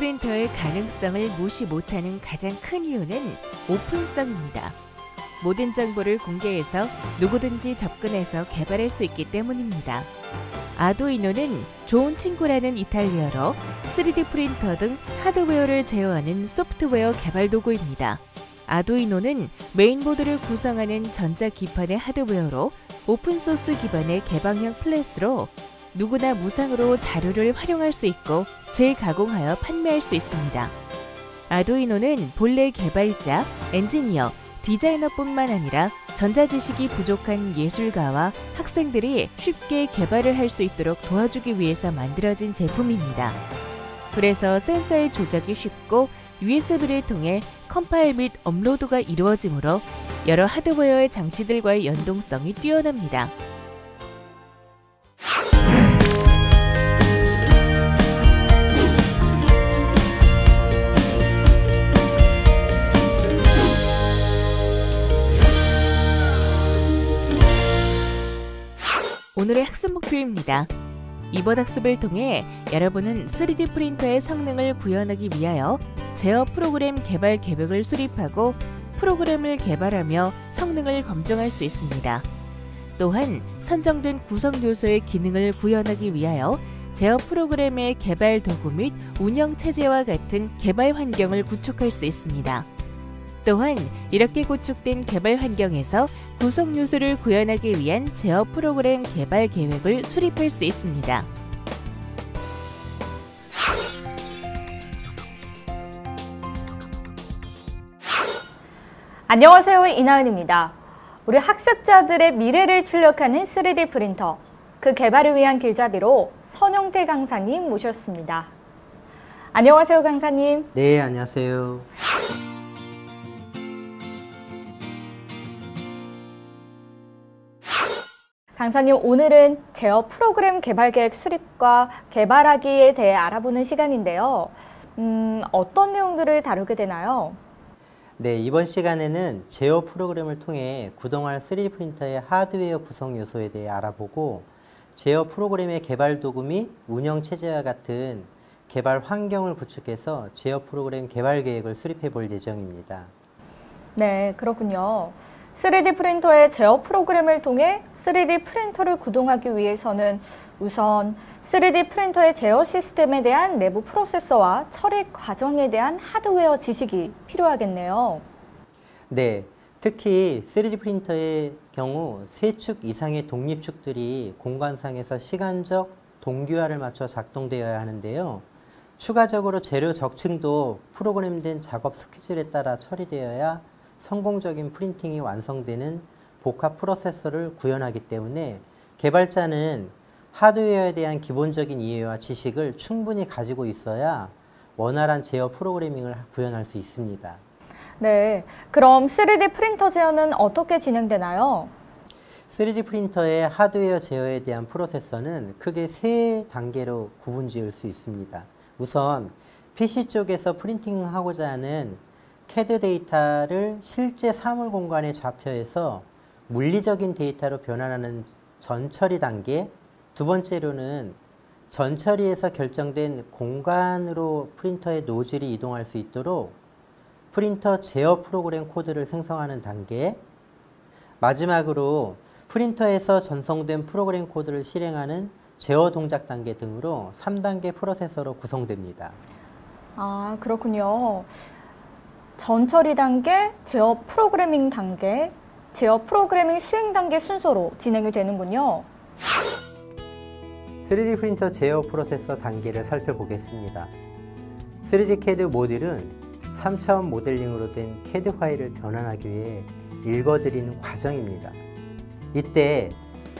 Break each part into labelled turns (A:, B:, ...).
A: 프린터의 가능성을 무시 못하는 가장 큰 이유는 오픈성입니다. 모든 정보를 공개해서 누구든지 접근해서 개발할 수 있기 때문입니다. 아두이노는 좋은 친구라는 이탈리아로 3D 프린터 등 하드웨어를 제어하는 소프트웨어 개발 도구입니다. 아두이노는 메인보드를 구성하는 전자기판의 하드웨어로 오픈소스 기반의 개방형 플랫으로 누구나 무상으로 자료를 활용할 수 있고 재가공하여 판매할 수 있습니다. 아두이노는 본래 개발자, 엔지니어, 디자이너뿐만 아니라 전자지식이 부족한 예술가와 학생들이 쉽게 개발을 할 수 있도록 도와주기 위해서 만들어진 제품입니다. 그래서 센서의 조작이 쉽고 USB를 통해 컴파일 및 업로드가 이루어지므로 여러 하드웨어의 장치들과의 연동성이 뛰어납니다. 오늘의 학습 목표입니다. 이번 학습을 통해 여러분은 3D 프린터의 성능을 구현하기 위하여 제어 프로그램 개발 계획을 수립하고 프로그램을 개발하며 성능을 검증할 수 있습니다. 또한 선정된 구성 요소의 기능을 구현하기 위하여 제어 프로그램의 개발 도구 및 운영 체제와 같은 개발 환경을 구축할 수 있습니다. 또한 이렇게 구축된 개발 환경에서 구성 요소를 구현하기 위한 제어 프로그램 개발 계획을 수립할 수 있습니다.
B: 안녕하세요, 이나은입니다. 우리 학습자들의 미래를 출력하는 3D 프린터, 그 개발을 위한 길잡이로 선용태 강사님 모셨습니다. 안녕하세요, 강사님.
C: 네, 안녕하세요.
B: 강사님, 오늘은 제어 프로그램 개발 계획 수립과 개발하기에 대해 알아보는 시간인데요. 어떤 내용들을 다루게 되나요?
C: 네, 이번 시간에는 제어 프로그램을 통해 구동할 3D 프린터의 하드웨어 구성 요소에 대해 알아보고 제어 프로그램의 개발 도구 및 운영 체제와 같은 개발 환경을 구축해서 제어 프로그램 개발 계획을 수립해 볼 예정입니다.
B: 네, 그렇군요. 3D 프린터의 제어 프로그램을 통해 3D 프린터를 구동하기 위해서는 우선 3D 프린터의 제어 시스템에 대한 내부 프로세서와 처리 과정에 대한 하드웨어 지식이 필요하겠네요.
C: 네, 특히 3D 프린터의 경우 3축 이상의 독립축들이 공간상에서 시간적 동기화를 맞춰 작동되어야 하는데요. 추가적으로 재료 적층도 프로그램된 작업 스케줄에 따라 처리되어야 성공적인 프린팅이 완성되는 복합 프로세서를 구현하기 때문에 개발자는 하드웨어에 대한 기본적인 이해와 지식을 충분히 가지고 있어야 원활한 제어 프로그래밍을 구현할 수 있습니다.
B: 네, 그럼 3D 프린터 제어는 어떻게 진행되나요?
C: 3D 프린터의 하드웨어 제어에 대한 프로세서는 크게 3단계로 구분 지을 수 있습니다. 우선 PC 쪽에서 프린팅하고자 하는 CAD 데이터를 실제 사물 공간에 좌표해서 물리적인 데이터로 변환하는 전처리 단계, 두 번째로는 전처리에서 결정된 공간으로 프린터의 노즐이 이동할 수 있도록 프린터 제어 프로그램 코드를 생성하는 단계, 마지막으로 프린터에서 전송된 프로그램 코드를 실행하는 제어 동작 단계 등으로 3단계 프로세서로 구성됩니다.
B: 아, 그렇군요. 전처리 단계, 제어 프로그래밍 단계, 제어 프로그래밍 수행 단계 순서로 진행이 되는군요.
C: 3D 프린터 제어 프로세서 단계를 살펴보겠습니다. 3D CAD 모듈은 3차원 모델링으로 된 CAD 파일을 변환하기 위해 읽어드리는 과정입니다. 이때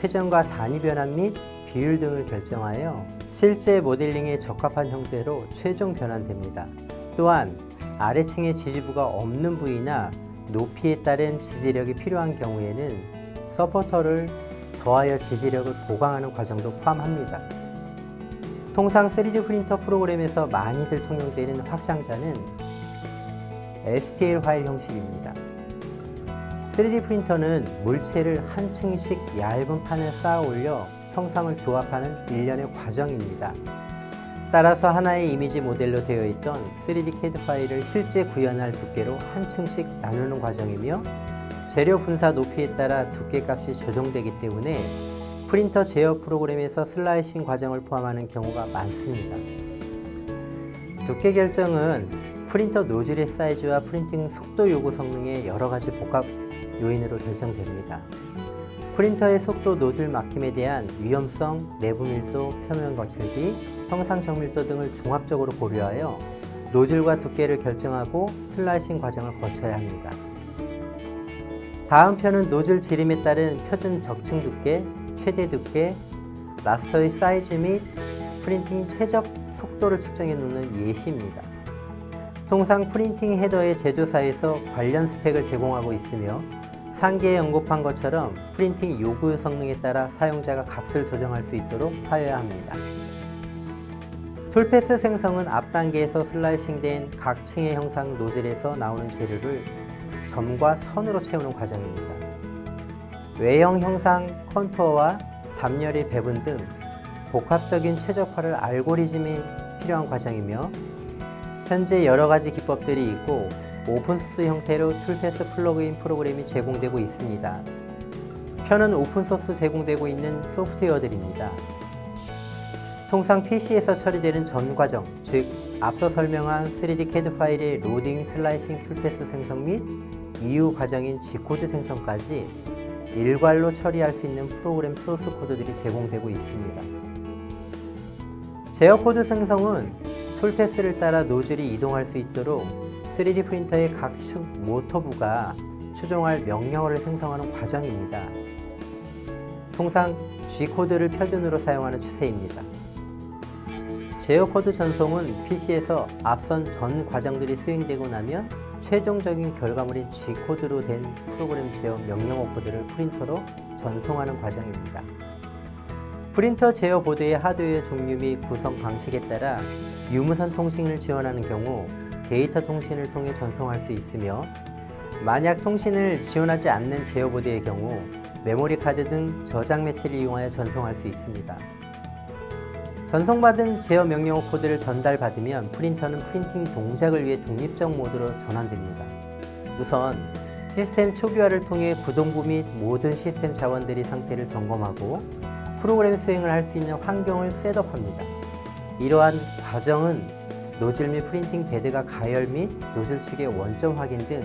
C: 회전과 단위 변환 및 비율 등을 결정하여 실제 모델링에 적합한 형태로 최종 변환됩니다. 또한 아래층에 지지부가 없는 부위나 높이에 따른 지지력이 필요한 경우에는 서포터를 더하여 지지력을 보강하는 과정도 포함합니다. 통상 3D 프린터 프로그램에서 많이들 통용되는 확장자는 STL 파일 형식입니다. 3D 프린터는 물체를 한 층씩 얇은 판에 쌓아 올려 형상을 조합하는 일련의 과정입니다. 따라서 하나의 이미지 모델로 되어 있던 3D CAD 파일을 실제 구현할 두께로 한 층씩 나누는 과정이며 재료 분사 높이에 따라 두께 값이 조정되기 때문에 프린터 제어 프로그램에서 슬라이싱 과정을 포함하는 경우가 많습니다. 두께 결정은 프린터 노즐의 사이즈와 프린팅 속도 요구 성능의 여러 가지 복합 요인으로 결정됩니다. 프린터의 속도, 노즐 막힘에 대한 위험성, 내부 밀도, 표면 거칠기, 형상 정밀도 등을 종합적으로 고려하여 노즐과 두께를 결정하고 슬라이싱 과정을 거쳐야 합니다. 다음 편은 노즐 지름에 따른 표준 적층 두께, 최대 두께, 라스터의 사이즈 및 프린팅 최적 속도를 측정해 놓는 예시입니다. 통상 프린팅 헤더의 제조사에서 관련 스펙을 제공하고 있으며 상기에 언급한 것처럼 프린팅 요구 성능에 따라 사용자가 값을 조정할 수 있도록 하여야 합니다. 툴패스 생성은 앞 단계에서 슬라이싱된 각 층의 형상 노즐에서 나오는 재료를 점과 선으로 채우는 과정입니다. 외형 형상 컨투어와 잡열의 배분 등 복합적인 최적화를 알고리즘이 필요한 과정이며 현재 여러 가지 기법들이 있고 오픈소스 형태로 툴패스 플러그인 프로그램이 제공되고 있습니다. 편은 오픈소스 제공되고 있는 소프트웨어들입니다. 통상 PC에서 처리되는 전 과정, 즉 앞서 설명한 3D CAD 파일의 로딩, 슬라이싱, 툴패스 생성 및 이후 과정인 G코드 생성까지 일괄로 처리할 수 있는 프로그램 소스 코드들이 제공되고 있습니다. 제어 코드 생성은 툴패스를 따라 노즐이 이동할 수 있도록 3D 프린터의 각 축 모터부가 추종할 명령어를 생성하는 과정입니다. 통상 G코드를 표준으로 사용하는 추세입니다. 제어 코드 전송은 PC에서 앞선 전 과정들이 수행되고 나면 최종적인 결과물인 G코드로 된 프로그램 제어 명령어 코드를 프린터로 전송하는 과정입니다. 프린터 제어 보드의 하드웨어 종류 및 구성 방식에 따라 유무선 통신을 지원하는 경우 데이터 통신을 통해 전송할 수 있으며 만약 통신을 지원하지 않는 제어 보드의 경우 메모리 카드 등 저장 매치를 이용하여 전송할 수 있습니다. 전송받은 제어 명령어 코드를 전달받으면 프린터는 프린팅 동작을 위해 독립적 모드로 전환됩니다. 우선 시스템 초기화를 통해 구동부 및 모든 시스템 자원들의 상태를 점검하고 프로그램 수행을 할 수 있는 환경을 셋업합니다. 이러한 과정은 노즐 및 프린팅 베드가 가열 및 노즐 측의 원점 확인 등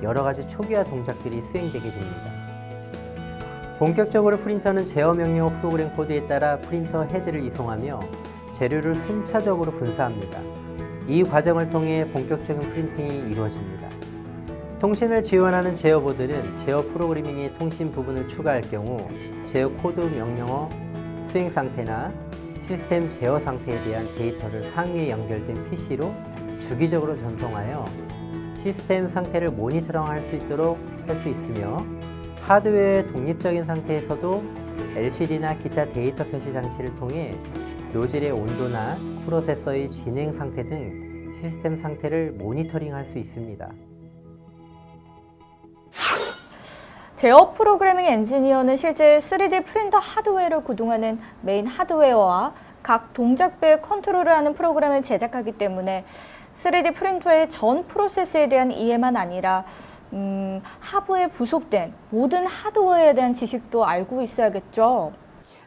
C: 여러 가지 초기화 동작들이 수행되게 됩니다. 본격적으로 프린터는 제어 명령어 프로그램 코드에 따라 프린터 헤드를 이송하며 재료를 순차적으로 분사합니다. 이 과정을 통해 본격적인 프린팅이 이루어집니다. 통신을 지원하는 제어 보드는 제어 프로그래밍의 통신 부분을 추가할 경우 제어 코드 명령어 수행 상태나 시스템 제어 상태에 대한 데이터를 상위에 연결된 PC로 주기적으로 전송하여 시스템 상태를 모니터링할 수 있도록 할 수 있으며 하드웨어의 독립적인 상태에서도 LCD나 기타 데이터 표시 장치를 통해 노즐의 온도나 프로세서의 진행 상태 등 시스템 상태를 모니터링할 수 있습니다.
B: 제어 프로그래밍 엔지니어는 실제 3D 프린터 하드웨어를 구동하는 메인 하드웨어와 각 동작배의 컨트롤을 하는 프로그램을 제작하기 때문에 3D 프린터의 전 프로세스에 대한 이해만 아니라 하부에 부속된 모든 하드웨어에 대한 지식도 알고 있어야겠죠?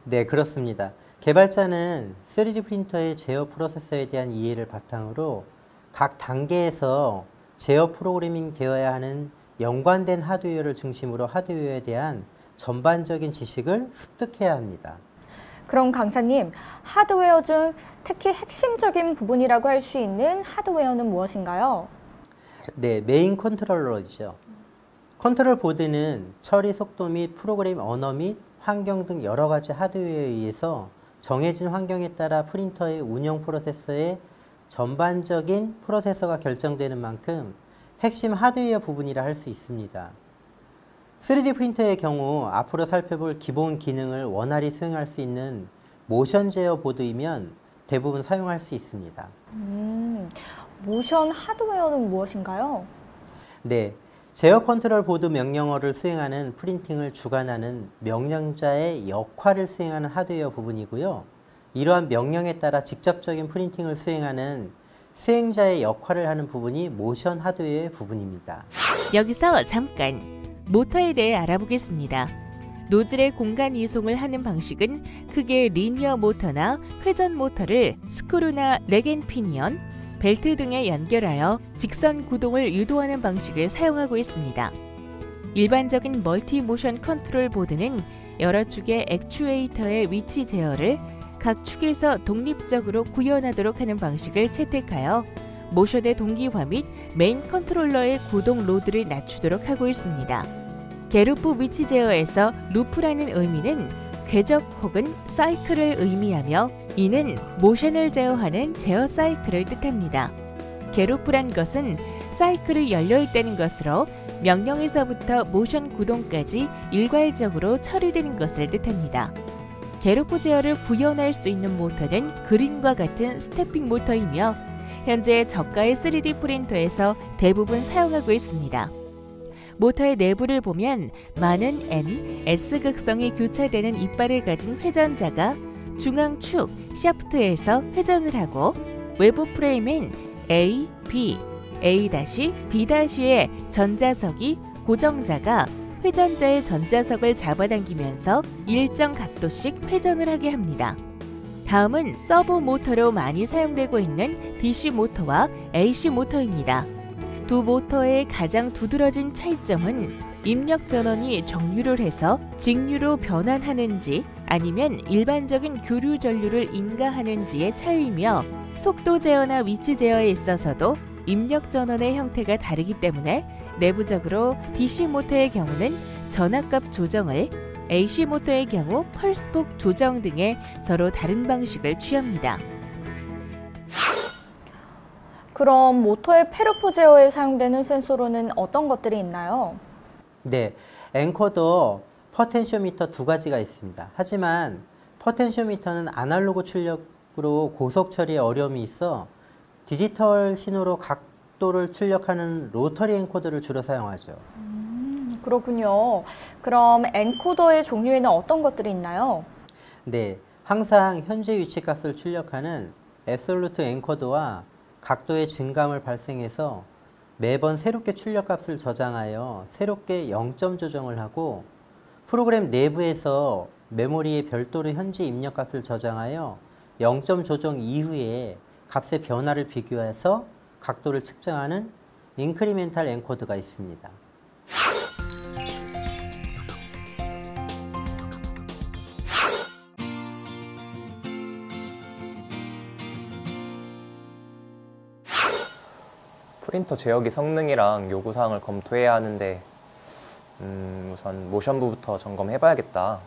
C: 네, 그렇습니다. 개발자는 3D 프린터의 제어 프로세서에 대한 이해를 바탕으로 각 단계에서 제어 프로그래밍 되어야 하는 연관된 하드웨어를 중심으로 하드웨어에 대한 전반적인 지식을 습득해야 합니다.
B: 그럼 강사님, 하드웨어 중 특히 핵심적인 부분이라고 할 수 있는 하드웨어는 무엇인가요?
C: 네, 메인 컨트롤러이죠. 컨트롤 보드는 처리 속도 및 프로그램 언어 및 환경 등 여러 가지 하드웨어에 의해서 정해진 환경에 따라 프린터의 운영 프로세서의 전반적인 프로세서가 결정되는 만큼 핵심 하드웨어 부분이라 할 수 있습니다. 3D 프린터의 경우 앞으로 살펴볼 기본 기능을 원활히 수행할 수 있는 모션 제어 보드이면 대부분 사용할 수 있습니다.
B: 모션 하드웨어는 무엇인가요?
C: 네, 제어 컨트롤 보드 명령어를 수행하는 프린팅을 주관하는 명령자의 역할을 수행하는 하드웨어 부분이고요. 이러한 명령에 따라 직접적인 프린팅을 수행하는 수행자의 역할을 하는 부분이 모션 하드웨어의 부분입니다.
A: 여기서 잠깐 모터에 대해 알아보겠습니다. 노즐의 공간 이송을 하는 방식은 크게 리니어 모터나 회전 모터를 스크루나 렉앤피니언, 벨트 등에 연결하여 직선 구동을 유도하는 방식을 사용하고 있습니다. 일반적인 멀티 모션 컨트롤 보드는 여러 축의 액추에이터의 위치 제어를 각 축에서 독립적으로 구현하도록 하는 방식을 채택하여 모션의 동기화 및 메인 컨트롤러의 구동 로드를 낮추도록 하고 있습니다. 게루프 위치 제어에서 루프라는 의미는 궤적 혹은 사이클을 의미하며 이는 모션을 제어하는 제어 사이클을 뜻합니다. 게루프란 것은 사이클이 열려있다는 것으로 명령에서부터 모션 구동까지 일괄적으로 처리되는 것을 뜻합니다. 게루프 제어를 구현할 수 있는 모터는 그림과 같은 스태핑 모터이며 현재 저가의 3D 프린터에서 대부분 사용하고 있습니다. 모터의 내부를 보면 많은 N, S 극성이 교차되는 이빨을 가진 회전자가 중앙축, 샤프트에서 회전을 하고 외부 프레임엔 A, B, A-B-의 전자석이 고정자가 회전자의 전자석을 잡아당기면서 일정 각도씩 회전을 하게 합니다. 다음은 서보 모터로 많이 사용되고 있는 DC 모터와 AC 모터입니다. 두 모터의 가장 두드러진 차이점은 입력 전원이 정류를 해서 직류로 변환하는지 아니면 일반적인 교류 전류를 인가하는지의 차이이며 속도 제어나 위치 제어에 있어서도 입력 전원의 형태가 다르기 때문에 내부적으로 DC 모터의 경우는 전압값 조정을, AC 모터의 경우 펄스폭 조정 등의 서로 다른 방식을 취합니다.
B: 그럼 모터의 페르프 제어에 사용되는 센서로는 어떤 것들이 있나요?
C: 네, 엔코더, 포텐시오미터 두 가지가 있습니다. 하지만 포텐시오미터는 아날로그 출력으로 고속 처리에 어려움이 있어 디지털 신호로 각도를 출력하는 로터리 엔코더를 주로 사용하죠.
B: 그렇군요. 그럼 엔코더의 종류에는 어떤 것들이 있나요?
C: 네, 항상 현재 위치 값을 출력하는 앱솔루트 엔코더와 각도의 증감을 발생해서 매번 새롭게 출력 값을 저장하여 새롭게 0점 조정을 하고 프로그램 내부에서 메모리에 별도로 현재 입력 값을 저장하여 0점 조정 이후에 값의 변화를 비교해서 각도를 측정하는 인크리멘탈 엔코더가 있습니다.
D: 프린터 제어기 성능이랑 요구사항을 검토해야 하는데 우선 모션부부터 점검해봐야겠다.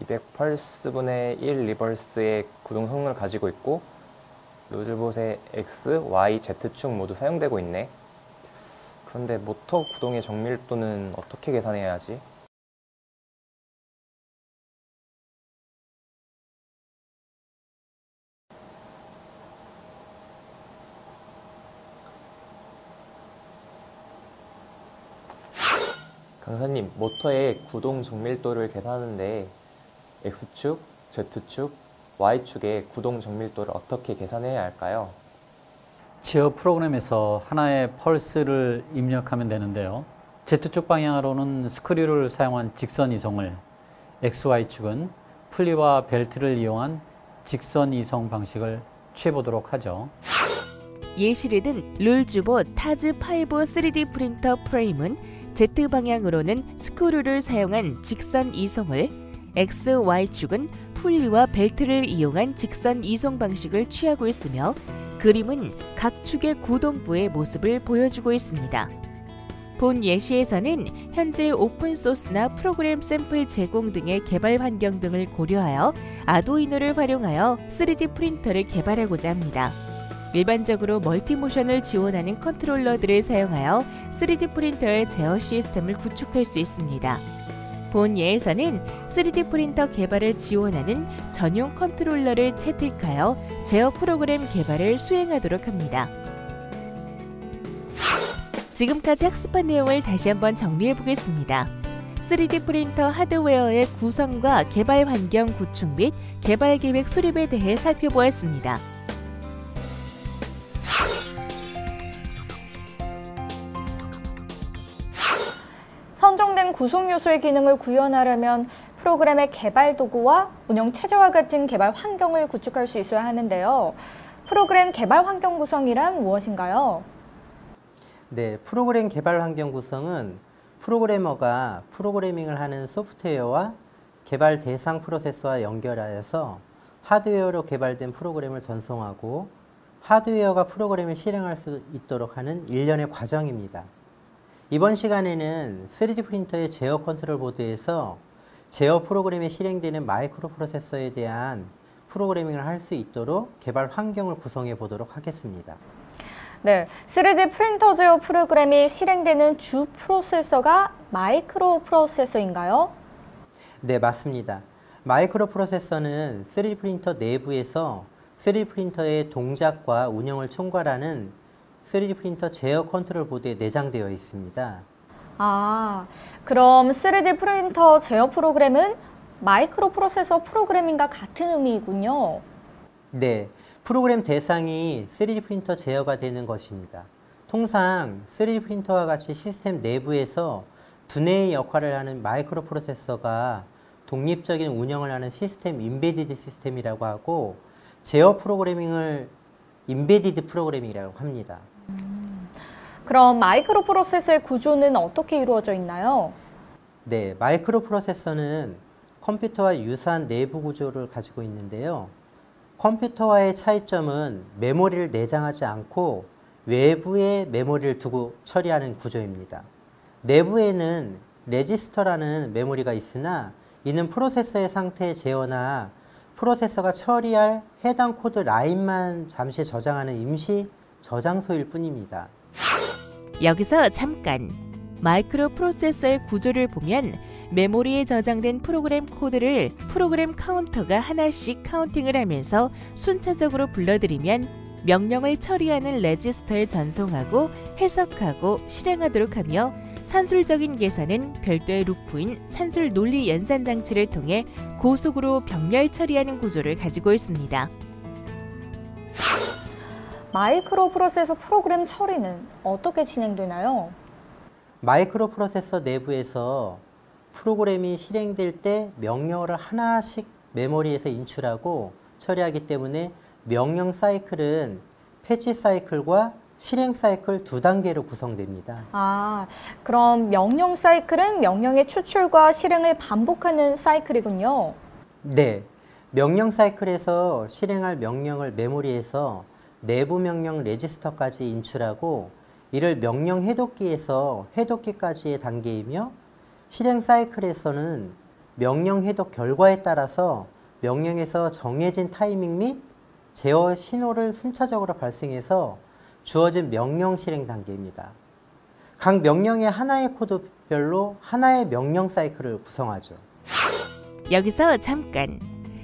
D: 200펄스분의 1 리버스의 구동 성능을 가지고 있고 노즐봇의 X, Y, Z축 모두 사용되고 있네. 그런데 모터 구동의 정밀도는 어떻게 계산해야 하지? 강사님, 모터의 구동 정밀도를 계산하는데 X축, Z축, Y축의 구동 정밀도를 어떻게 계산해야 할까요?
E: 제어 프로그램에서 하나의 펄스를 입력하면 되는데요. Z축 방향으로는 스크류를 사용한 직선 이송을, XY축은 풀리와 벨트를 이용한 직선 이송 방식을 취해보도록 하죠.
A: 예시를 든 룰주봇 타즈5 3D 프린터 프레임은 Z방향으로는 스크류를 사용한 직선 이송을, XY축은 풀리와 벨트를 이용한 직선 이송 방식을 취하고 있으며 그림은 각 축의 구동부의 모습을 보여주고 있습니다. 본 예시에서는 현재 오픈소스나 프로그램 샘플 제공 등의 개발 환경 등을 고려하여 아두이노를 활용하여 3D 프린터를 개발하고자 합니다. 일반적으로 멀티모션을 지원하는 컨트롤러들을 사용하여 3D 프린터의 제어 시스템을 구축할 수 있습니다. 본 예에서는 3D 프린터 개발을 지원하는 전용 컨트롤러를 채택하여 제어 프로그램 개발을 수행하도록 합니다. 지금까지 학습한 내용을 다시 한번 정리해 보겠습니다. 3D 프린터 하드웨어의 구성과 개발 환경 구축 및 개발 계획 수립에 대해 살펴보았습니다.
B: 선정된 구성 요소의 기능을 구현하려면 프로그램의 개발 도구와 운영 체제와 같은 개발 환경을 구축할 수 있어야 하는데요. 프로그램 개발 환경 구성이란 무엇인가요?
C: 네, 프로그램 개발 환경 구성은 프로그래머가 프로그래밍을 하는 소프트웨어와 개발 대상 프로세서와 연결하여서 하드웨어로 개발된 프로그램을 전송하고 하드웨어가 프로그램을 실행할 수 있도록 하는 일련의 과정입니다. 이번 시간에는 3D 프린터의 제어 컨트롤 보드에서 제어 프로그램이 실행되는 마이크로 프로세서에 대한 프로그래밍을 할 수 있도록 개발 환경을 구성해 보도록 하겠습니다.
B: 네, 3D 프린터 제어 프로그램이 실행되는 주 프로세서가 마이크로 프로세서인가요?
C: 네, 맞습니다. 마이크로 프로세서는 3D 프린터 내부에서 3D 프린터의 동작과 운영을 총괄하는 3D 프린터 제어 컨트롤 보드에 내장되어 있습니다.
B: 아, 그럼 3D 프린터 제어 프로그램은 마이크로 프로세서 프로그램인가 같은 의미이군요.
C: 네, 프로그램 대상이 3D 프린터 제어가 되는 것입니다. 통상 3D 프린터와 같이 시스템 내부에서 두뇌의 역할을 하는 마이크로 프로세서가 독립적인 운영을 하는 시스템 임베디드 시스템이라고 하고 제어 프로그래밍을 임베디드 프로그래밍이라고 합니다.
B: 그럼 마이크로 프로세서의 구조는 어떻게 이루어져 있나요?
C: 네, 마이크로 프로세서는 컴퓨터와 유사한 내부 구조를 가지고 있는데요. 컴퓨터와의 차이점은 메모리를 내장하지 않고 외부에 메모리를 두고 처리하는 구조입니다. 내부에는 레지스터라는 메모리가 있으나 이는 프로세서의 상태 제어나 프로세서가 처리할 해당 코드 라인만 잠시 저장하는 임시 저장소일 뿐입니다.
A: 여기서 잠깐! 마이크로 프로세서의 구조를 보면 메모리에 저장된 프로그램 코드를 프로그램 카운터가 하나씩 카운팅을 하면서 순차적으로 불러들이면 명령을 처리하는 레지스터에 전송하고 해석하고 실행하도록 하며 산술적인 계산은 별도의 루프인 산술 논리 연산 장치를 통해 고속으로 병렬 처리하는 구조를 가지고 있습니다.
B: 마이크로 프로세서 프로그램 처리는 어떻게 진행되나요?
C: 마이크로 프로세서 내부에서 프로그램이 실행될 때 명령어를 하나씩 메모리에서 인출하고 처리하기 때문에 명령 사이클은 패치 사이클과 실행 사이클 두 단계로 구성됩니다.
B: 아, 그럼 명령 사이클은 명령의 추출과 실행을 반복하는 사이클이군요.
C: 네, 명령 사이클에서 실행할 명령을 메모리에서 내부 명령 레지스터까지 인출하고 이를 명령 해독기에서 해독기까지의 단계이며 실행 사이클에서는 명령 해독 결과에 따라서 명령에서 정해진 타이밍 및 제어 신호를 순차적으로 발생해서 주어진 명령 실행 단계입니다. 각 명령의 하나의 코드별로 하나의 명령 사이클을 구성하죠.
A: 여기서 잠깐!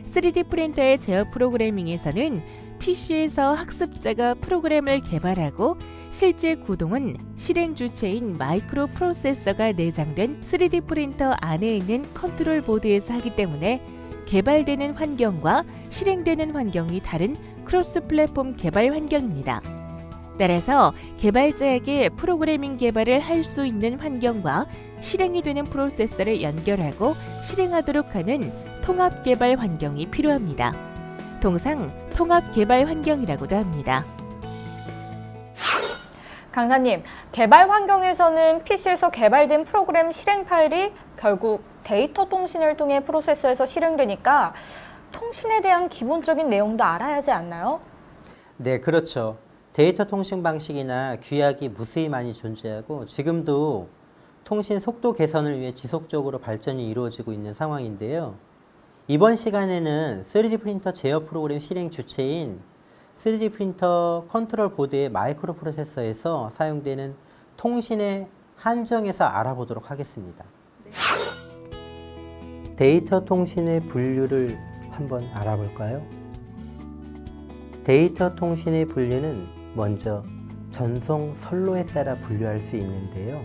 A: 3D 프린터의 제어 프로그래밍에서는 PC에서 학습자가 프로그램을 개발하고 실제 구동은 실행 주체인 마이크로 프로세서가 내장된 3D 프린터 안에 있는 컨트롤 보드에서 하기 때문에 개발되는 환경과 실행되는 환경이 다른 크로스 플랫폼 개발 환경입니다. 따라서 개발자에게 프로그래밍 개발을 할 수 있는 환경과 실행이 되는 프로세서를 연결하고 실행하도록 하는 통합 개발 환경이 필요합니다. 통상 통합 개발 환경이라고도 합니다.
B: 강사님, 개발 환경에서는 PC에서 개발된 프로그램 실행 파일이 결국 데이터 통신을 통해 프로세서에서 실행되니까 통신에 대한 기본적인 내용도 알아야 하지 않나요?
C: 네, 그렇죠. 데이터 통신 방식이나 규약이 무수히 많이 존재하고 지금도 통신 속도 개선을 위해 지속적으로 발전이 이루어지고 있는 상황인데요. 이번 시간에는 3D 프린터 제어 프로그램 실행 주체인 3D 프린터 컨트롤 보드의 마이크로 프로세서에서 사용되는 통신의 한정에서 알아보도록 하겠습니다. 데이터 통신의 분류를 한번 알아볼까요? 데이터 통신의 분류는 먼저 전송 선로에 따라 분류할 수 있는데요.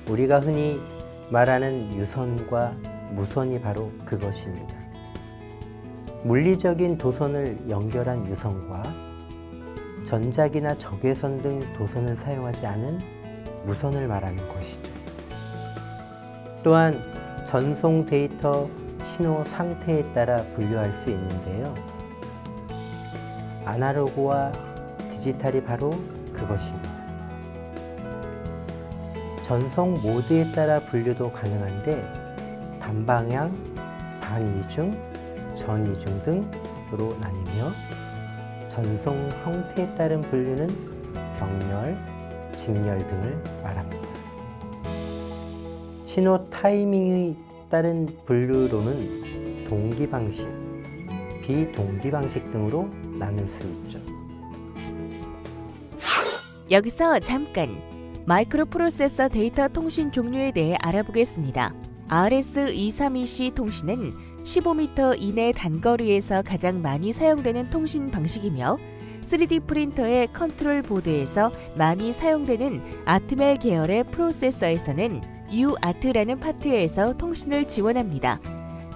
C: 우리가 흔히 말하는 유선과 무선이 바로 그것입니다. 물리적인 도선을 연결한 유선과 전자기나 적외선 등 도선을 사용하지 않은 무선을 말하는 것이죠. 또한 전송 데이터 신호 상태에 따라 분류할 수 있는데요. 아날로그와 디지털이 바로 그것입니다. 전송 모드에 따라 분류도 가능한데 단방향, 반이중, 전이중 등으로 나뉘며 전송 형태에 따른 분류는 병렬, 직렬 등을 말합니다. 신호 타이밍에 따른 분류로는 동기방식, 비동기방식 등으로 나눌 수 있죠.
A: 여기서 잠깐 마이크로 프로세서 데이터 통신 종류에 대해 알아보겠습니다. RS232C 통신은 15m 이내 단거리에서 가장 많이 사용되는 통신 방식이며 3D 프린터의 컨트롤 보드에서 많이 사용되는 아트멜 계열의 프로세서에서는 UART라는 파트에서 통신을 지원합니다.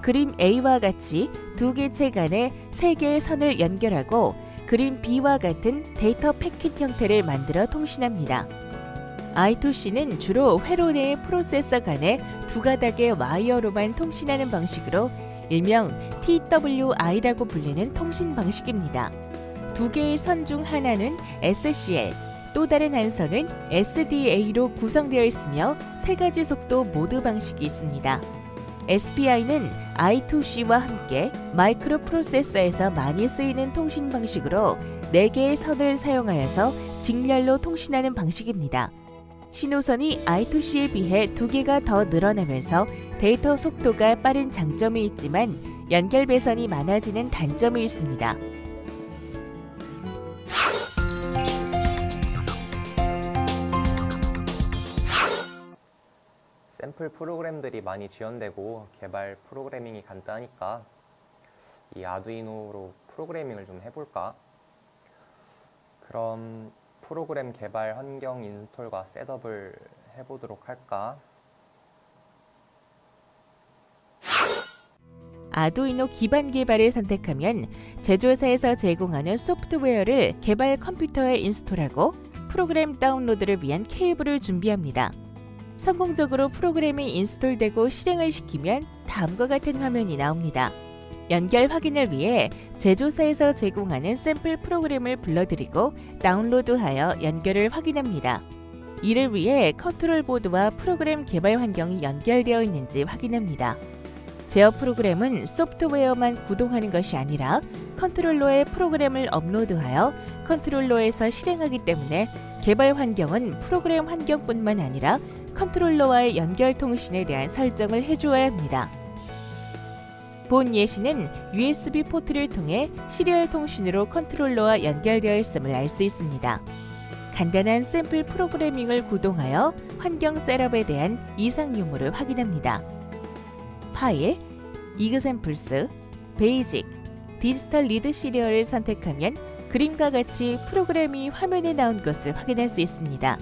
A: 그림 A와 같이 두 개체 간에 세 개의 선을 연결하고 그림 B와 같은 데이터 패킷 형태를 만들어 통신합니다. I2C는 주로 회로 내 프로세서 간에 두 가닥의 와이어로만 통신하는 방식으로 일명 TWI라고 불리는 통신 방식입니다. 두 개의 선 중 하나는 SCL, 또 다른 한 선은 SDA로 구성되어 있으며 세 가지 속도 모드 방식이 있습니다. SPI는 I2C와 함께 마이크로 프로세서에서 많이 쓰이는 통신 방식으로 4개의 선을 사용하여서 직렬로 통신하는 방식입니다. 신호선이 I2C에 비해 2개가 더 늘어나면서 데이터 속도가 빠른 장점이 있지만 연결 배선이 많아지는 단점이 있습니다.
D: 샘플 프로그램들이 많이 지원되고 개발 프로그래밍이 간단하니까 이 아두이노로 프로그래밍을 좀 해볼까? 그럼 프로그램 개발 환경 인스톨과 셋업을 해보도록 할까?
A: 아두이노 기반 개발을 선택하면 제조사에서 제공하는 소프트웨어를 개발 컴퓨터에 인스톨하고 프로그램 다운로드를 위한 케이블을 준비합니다. 성공적으로 프로그램이 인스톨되고 실행을 시키면 다음과 같은 화면이 나옵니다. 연결 확인을 위해 제조사에서 제공하는 샘플 프로그램을 불러들이고 다운로드하여 연결을 확인합니다. 이를 위해 컨트롤 보드와 프로그램 개발 환경이 연결되어 있는지 확인합니다. 제어 프로그램은 소프트웨어만 구동하는 것이 아니라 컨트롤러에 프로그램을 업로드하여 컨트롤러에서 실행하기 때문에 개발 환경은 프로그램 환경뿐만 아니라 컨트롤러와의 연결 통신에 대한 설정을 해주어야 합니다. 본 예시는 USB 포트를 통해 시리얼 통신으로 컨트롤러와 연결되어 있음을 알 수 있습니다. 간단한 샘플 프로그래밍을 구동하여 환경 셋업에 대한 이상 유무를 확인합니다. 파일, 이그샘플스, 베이직, 디지털 리드 시리얼을 선택하면 그림과 같이 프로그램이 화면에 나온 것을 확인할 수 있습니다.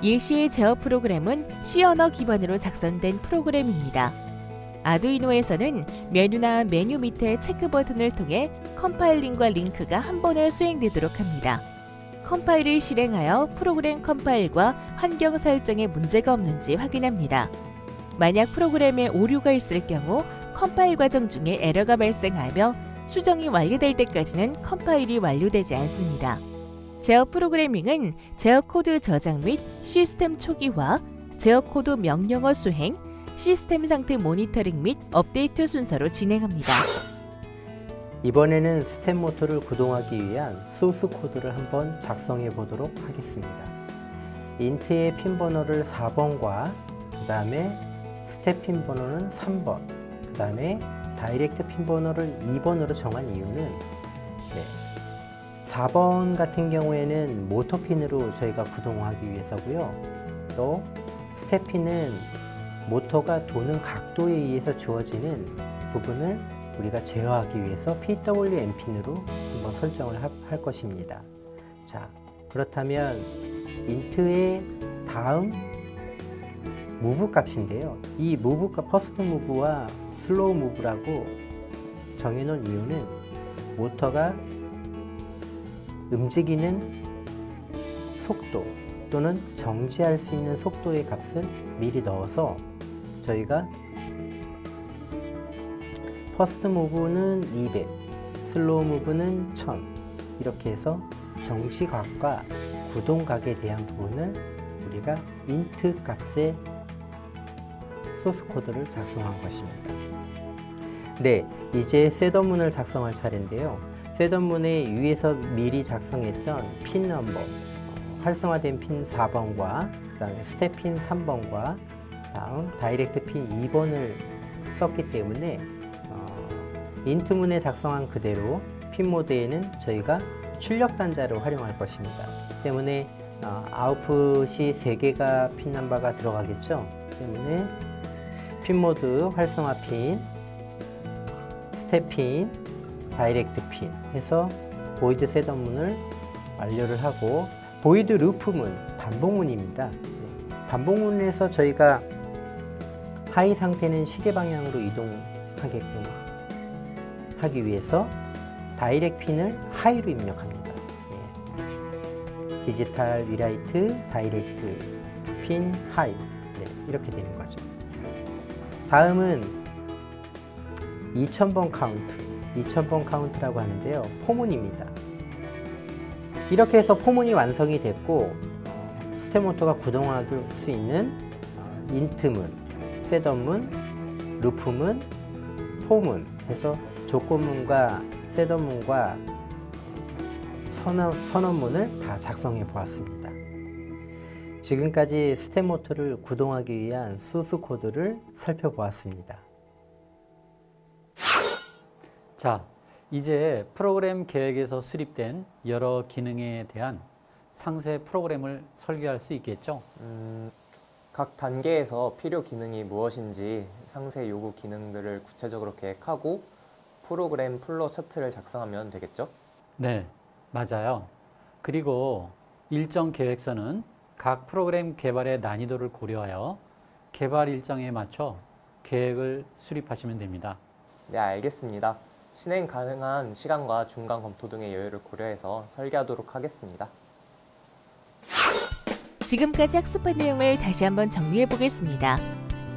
A: 예시의 제어 프로그램은 C 언어 기반으로 작성된 프로그램입니다. 아두이노에서는 메뉴나 메뉴 밑에 체크 버튼을 통해 컴파일링과 링크가 한 번에 수행되도록 합니다. 컴파일을 실행하여 프로그램 컴파일과 환경 설정에 문제가 없는지 확인합니다. 만약 프로그램에 오류가 있을 경우 컴파일 과정 중에 에러가 발생하며 수정이 완료될 때까지는 컴파일이 완료되지 않습니다. 제어 프로그래밍은 제어 코드 저장 및 시스템 초기화, 제어 코드 명령어 수행, 시스템 상태 모니터링 및 업데이트 순서로 진행합니다.
C: 이번에는 스텝 모터를 구동하기 위한 소스 코드를 한번 작성해 보도록 하겠습니다. 인트의 핀 번호를 4번과 그 다음에 스텝 핀 번호는 3번, 그 다음에 다이렉트 핀 번호를 2번으로 정한 이유는 4번 같은 경우에는 모터 핀으로 저희가 구동하기 위해서고요. 또 스텝 핀은 모터가 도는 각도에 의해서 주어지는 부분을 우리가 제어하기 위해서 PWM 핀으로 한번 설정을 할 것입니다. 자, 그렇다면 인트의 다음 무브 값인데요. 이 무브 값, 퍼스트 무브와 슬로우 무브라고 정해놓은 이유는 모터가 움직이는 속도 또는 정지할 수 있는 속도의 값을 미리 넣어서 저희가 퍼스트 무브는 200, 슬로우 무브는 1000 이렇게 해서 정지각과 구동각에 대한 부분을 우리가 인트 값의 소스 코드를 작성한 것입니다. 네, 이제 셋업문을 작성할 차례인데요. 셋업문에 위에서 미리 작성했던 핀 넘버, 활성화된 핀 4번과 그 다음에 스텝 핀 3번과 다음 다이렉트 핀 2번을 썼기 때문에 인트문에 작성한 그대로 핀 모드에는 저희가 출력 단자를 활용할 것입니다. 때문에 아웃풋이 3개가 핀 넘버가 들어가겠죠. 때문에 핀 모드, 활성화 핀, 스텝 핀, 다이렉트 핀 해서 보이드 셋업문을 완료를 하고, 보이드 루프문, 반복문입니다. 반복문에서 저희가 하이 상태는 시계 방향으로 이동하게끔 하기 위해서 다이렉트 핀을 하이로 입력합니다. 디지털 위라이트 다이렉트 핀 하이, 이렇게 되는 거죠. 다음은 2000번 카운트, 2000번 카운트라고 하는데요. 포문입니다. 이렇게 해서 포문이 완성이 됐고, 스텝 모터가 구동할 수 있는 인트문, 셋업문, 루프문, 포문 해서 조건문과 셋업문과 선언문을 다 작성해 보았습니다. 지금까지 스텝 모터를 구동하기 위한 소스 코드를 살펴보았습니다.
E: 자, 이제 프로그램 계획에서 수립된 여러 기능에 대한 상세 프로그램을 설계할 수 있겠죠?
D: 각 단계에서 필요 기능이 무엇인지 상세 요구 기능들을 구체적으로 계획하고 프로그램 플로 차트를 작성하면 되겠죠?
E: 네, 맞아요. 그리고 일정 계획서는 각 프로그램 개발의 난이도를 고려하여 개발 일정에 맞춰 계획을 수립하시면 됩니다.
D: 네, 알겠습니다. 실행 가능한 시간과 중간 검토 등의 여유를 고려해서 설계하도록 하겠습니다.
A: 지금까지 학습한 내용을 다시 한번 정리해 보겠습니다.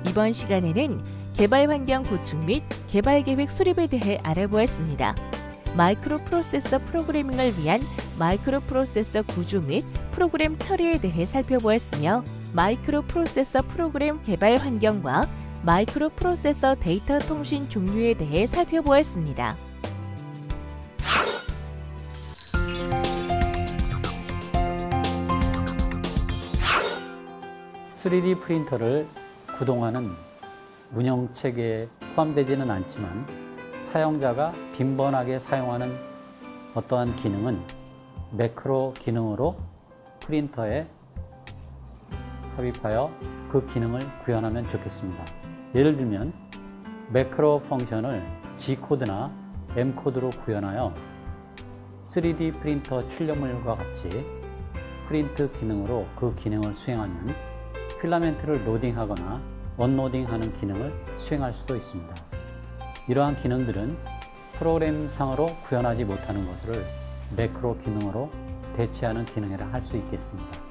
A: 이번 시간에는 개발 환경 구축 및 개발 계획 수립에 대해 알아보았습니다. 마이크로 프로세서 프로그래밍을 위한 마이크로 프로세서 구조 및 프로그램 처리에 대해 살펴보았으며, 마이크로 프로세서 프로그램 개발 환경과 마이크로 프로세서 데이터 통신 종류에 대해 살펴보았습니다.
E: 3D 프린터를 구동하는 운영체계에 포함되지는 않지만 사용자가 빈번하게 사용하는 어떠한 기능은 매크로 기능으로 프린터에 삽입하여 그 기능을 구현하면 좋겠습니다. 예를 들면 매크로 펑션을 G코드나 M코드로 구현하여 3D 프린터 출력물과 같이 프린트 기능으로 그 기능을 수행하면 필라멘트를 로딩하거나 언로딩하는 기능을 수행할 수도 있습니다. 이러한 기능들은 프로그램상으로 구현하지 못하는 것을 매크로 기능으로 대체하는 기능이라 할 수 있겠습니다.